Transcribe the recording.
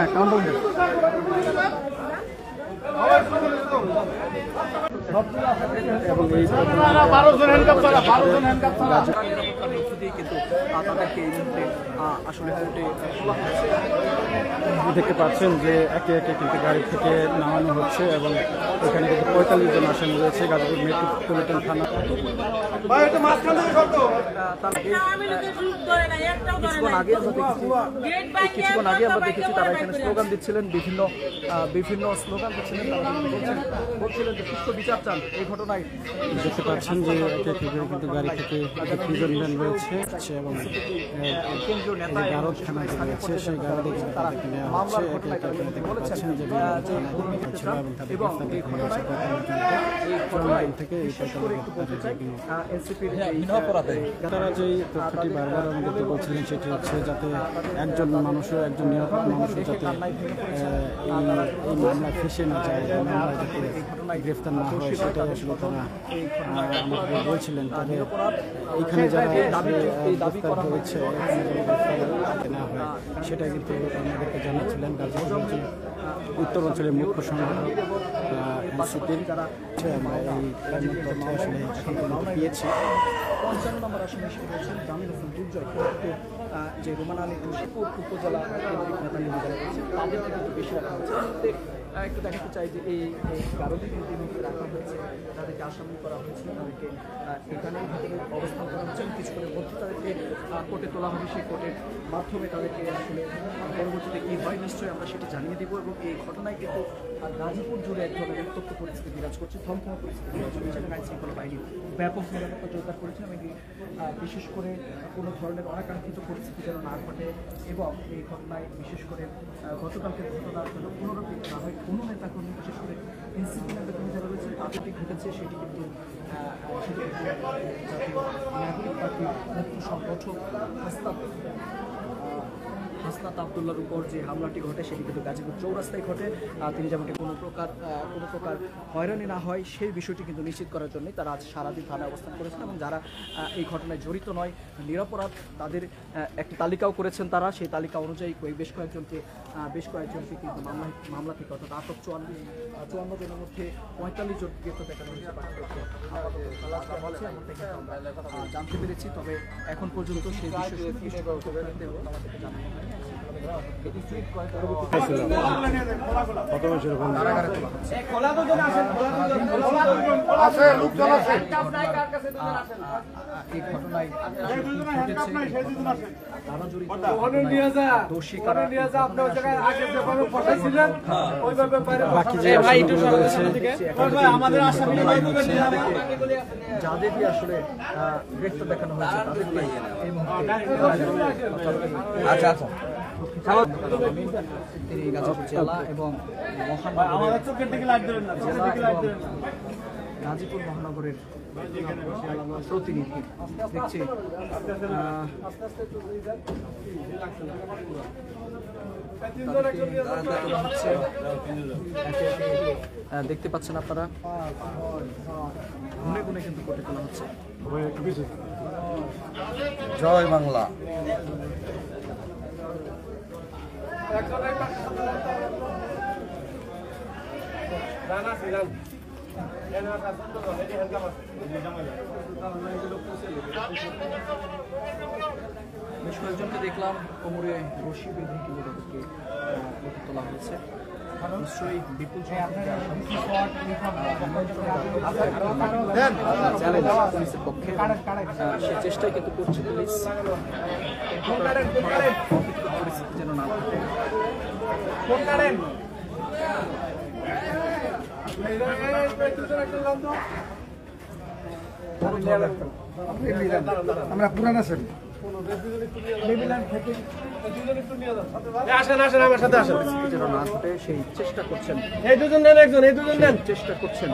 হ্যাঁ কাউন্টার এবং এই আসলে দেখতে পাচ্ছেন যে একে একে কিন্তু গাড়ি থেকে নামানো হচ্ছে এবং এখানে কিন্তু 45 জন আসামি রয়েছে গাজীপুর মেট্রোপলিটন থানা। কিছুক্ষণ আগে আমরা দেখেছি তারা এখানে স্লোগান দিচ্ছিলেন, বিভিন্ন স্লোগান দিচ্ছিলেন, বলছিলেন যে সুষ্ঠু বিচার চান। এই ঘটনায় দেখতে পাচ্ছেন যে একে একে কিন্তু গাড়ি থেকে প্রিজন ভ্যান রয়েছে এবং কেন্দ্রীয় নেতা গারদ থানা রয়েছে, সেই গারদে কিন্তু তাদেরকে নেওয়া হচ্ছে। একে একে দেখতে পাচ্ছেন যে এবং এই ঘটনায় থেকে তারা যে তথ্যটি বারবার আমাদেরকে বলছিলেন সেটি হচ্ছে যাতে একজন নিরাপদ মানুষও যাতে এই মামলায় ফেসে না যায়, মামলায় যাতে গ্রেফতার না হয়, সেটাই আসলে তারা আমাকে বলছিলেন। তবে এইখানে যারা গ্রেফতার হয়েছে না হয় সেটা কিন্তু আমাদেরকে জানাচ্ছিলেন গাজীপুর উত্তর অঞ্চলের মুখ্য সংগঠক এনসিপির। আমরা এই তথ্য আসলে এখন পর্যন্ত পেয়েছি। 55 নম্বর আসনে এসে রয়েছেন জামিল হোসেন দুর্জয়, যে রোমান আলী রশিদপুর উপজেলা কেন্দ্রিক নেতা নির্বাচন করেছে, তাদেরকে কিন্তু বেশি রাখা হয়েছে। একটু দেখাতে চাই যে এই কারণে কিন্তু রাখা হয়েছে, তাদেরকে আসামি করা হয়েছিল, তাদেরকে এখানেই অবস্থান করা হচ্ছে। কিছুক্ষণের মধ্যে তাদেরকে কোর্টে তোলা হবে, সেই কোর্টের মাধ্যমে তাদেরকে আসলে পরবর্তীতে কী হয় নিশ্চয়ই আমরা সেটা জানিয়ে দেবো। এবং এই ঘটনায় কিন্তু গাজীপুর জুড়ে এক ধরনের উত্তপ্ত পরিস্থিতি বিরাজ করছে, থমথমা পরিস্থিতি বিরাজ করছে এবং আইন শৃঙ্খলা বাহিনী ব্যাপক নিরাপত্তা জোরদার করেছে এবং বিশেষ করে কোনো ধরনের অনাকাঙ্ক্ষিত পরিস্থিতি যেন না ঘটে এবং এই ঘটনায় বিশেষ করে গতকালকে ঘটনার জন্য পুনরাবৃত্তি না হয়। কোনো নেতাকর্মী বিশেষ করে এনসিপি নেতাকর্মী যারা রয়েছে তাদেরটি ঘটেছে, সেটি কিন্তু জাতীয় নাগরিক পার্টির মুখ্য সংগঠক হাসনাত আবদুল্লার উপর যে হামলাটি ঘটে সেটি কিন্তু গাজীপুর চৌরাস্তায় ঘটে। তিনি যেমনটি কোনো প্রকার হয়রানি না হয় সেই বিষয়টি কিন্তু নিশ্চিত করার জন্যই তারা আজ সারাদিন থানায় অবস্থান করেছেন এবং যারা এই ঘটনায় জড়িত নয়, নিরপরাধ, তাদের একটি তালিকাও করেছেন তারা। সেই তালিকা অনুযায়ী বেশ কয়েকজনকে কিন্তু মামলা থেকে অর্থাৎ আটক 54 জনের মধ্যে 45 জন গ্রেপ্তার দেখানো হয়েছে, জানতে পেরেছি। তবে এখন পর্যন্ত সেই বিষয়ে আমাদেরকে জানানো হয়। যাদেরকে আসলে গ্রেফতার দেখানো হয়েছে তাদেরকে এই তিনি গাজীপুর জেলা এবং গাজীপুর মহানগরের প্রতিনিধি দেখছি। দেখতে পাচ্ছেন আপনারা, গুনে গুনে কিন্তু কোর্টে তোলা হচ্ছে। জয় বাংলা। বেশ কয়েকজনকে দেখলাম কোমরে রশি বেঁধে কিন্তু তাদেরকে তোলা হয়েছে। নিশ্চয়ই বিপুল পুলিশের পক্ষে সে চেষ্টাই কিন্তু করছে পুলিশ পরিস্থিতি যেন না ঘটে। আমরা পুরানা সেন আসেন আমার সাথে আসেন, যেন না ঘটে সেই চেষ্টা করছেন, এই দুজন নেন, একজন এই দুজন নেন, চেষ্টা করছেন।